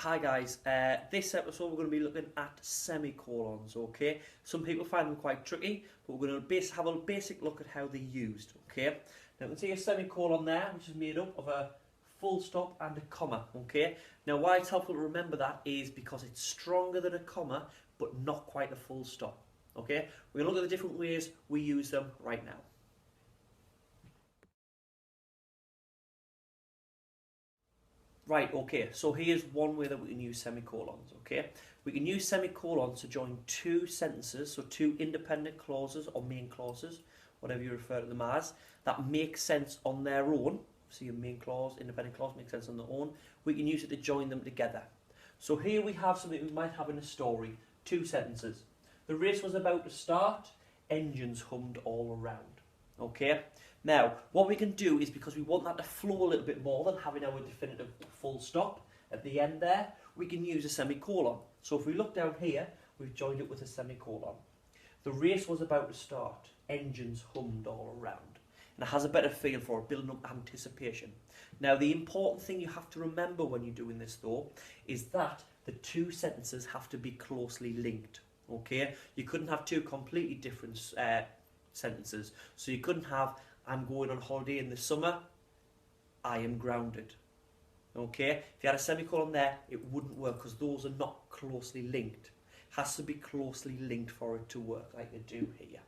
Hi guys, this episode we're going to be looking at semicolons, okay? Some people find them quite tricky, but we're going to have a basic look at how they're used, okay? Now you can see a semicolon there, which is made up of a full stop and a comma, okay? Now why it's helpful to remember that is because it's stronger than a comma, but not quite a full stop, okay? We're going to look at the different ways we use them right now. Right, okay, so here's one way that we can use semicolons, okay? We can use semicolons to join two sentences, so two independent clauses or main clauses, whatever you refer to them as, that make sense on their own. So your main clause, independent clause makes sense on their own. We can use it to join them together. So here we have something we might have in a story, two sentences. The race was about to start, engines hummed all around, okay? Now, what we can do is, because we want that to flow a little bit more than having our definitive full stop at the end there, we can use a semicolon. So if we look down here, we've joined it with a semicolon. The race was about to start, engines hummed all around. And it has a better feel for it, building up anticipation. Now, the important thing you have to remember when you're doing this though, is that the two sentences have to be closely linked, okay? You couldn't have two completely different sentences. So you couldn't have, I'm going on holiday in the summer, I am grounded. Okay? If you had a semicolon there, it wouldn't work because those are not closely linked. It has to be closely linked for it to work like they do here.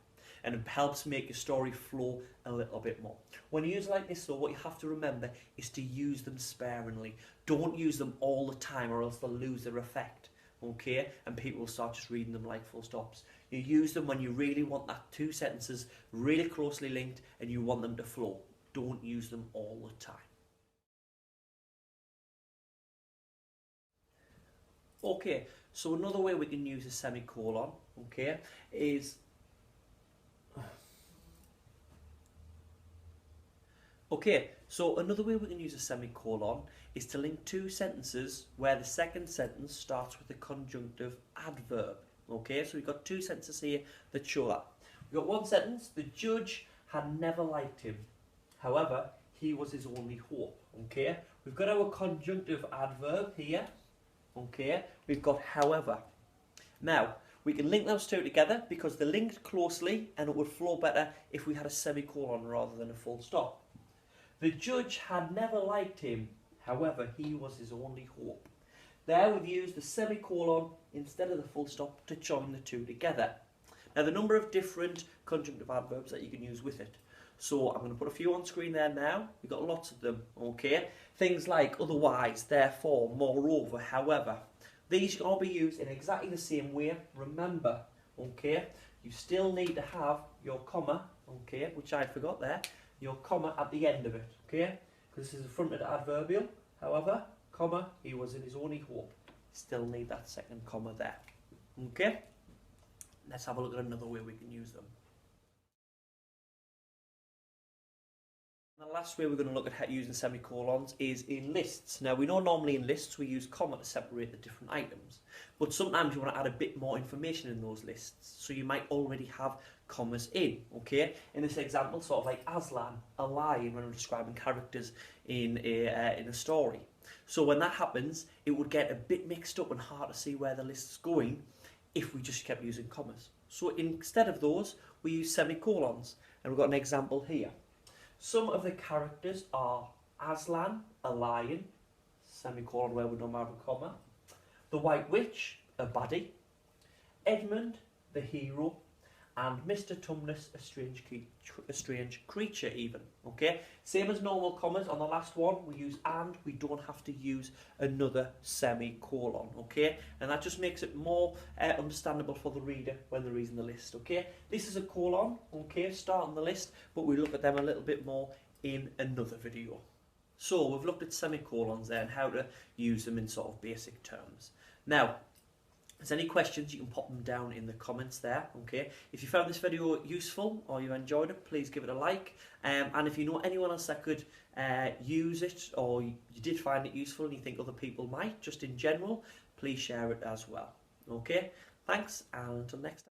And it helps make your story flow a little bit more. When you use it like this though, what you have to remember is to use them sparingly. Don't use them all the time or else they'll lose their effect. Okay? And people will start just reading them like full stops. You use them when you really want that two sentences really closely linked and you want them to flow. Don't use them all the time. Okay, so another way we can use a semicolon, okay, is a semicolon is to link two sentences where the second sentence starts with a conjunctive adverb. Okay, so we've got two sentences here that show that. We've got one sentence, the judge had never liked him. However, he was his only hope. Okay, we've got our conjunctive adverb here. Okay, we've got however. Now, we can link those two together because they're linked closely and it would flow better if we had a semicolon rather than a full stop. The judge had never liked him. However, he was his only hope. There we've used the semicolon instead of the full stop to join the two together. Now the number of different conjunctive adverbs that you can use with it. So I'm going to put a few on screen there now. We've got lots of them, okay? Things like otherwise, therefore, moreover, however. These can all be used in exactly the same way. Remember, okay, you still need to have your comma, okay, which I forgot there, your comma at the end of it, okay? Because this is a fronted adverbial. However, comma, he was in his only hope. Still need that second comma there. Okay? Let's have a look at another way we can use them. The last way we're going to look at using semicolons is in lists. Now we know normally in lists we use comma to separate the different items, but sometimes you want to add a bit more information in those lists, so you might already have commas in, okay? In this example, sort of like Aslan, a lion, when we're describing characters in a story. So when that happens, it would get a bit mixed up and hard to see where the list's going if we just kept using commas. So instead of those, we use semicolons, and we've got an example here. Some of the characters are Aslan, a lion, semicolon where we don't have a comma, the White Witch, a baddie, Edmund, the hero, and Mr. Tumnus, a strange creature even, okay? Same as normal commas, on the last one we use and, we don't have to use another semicolon, okay? And that just makes it more understandable for the reader when they're reading the list, okay? This is a colon, okay, starting the list, but we'll look at them a little bit more in another video. So we've looked at semicolons there and how to use them in sort of basic terms. Now, if there's any questions, you can pop them down in the comments there, okay? If you found this video useful or you enjoyed it, please give it a like. And if you know anyone else that could use it, or you did find it useful and you think other people might, just in general, please share it as well, okay? Thanks, and until next time.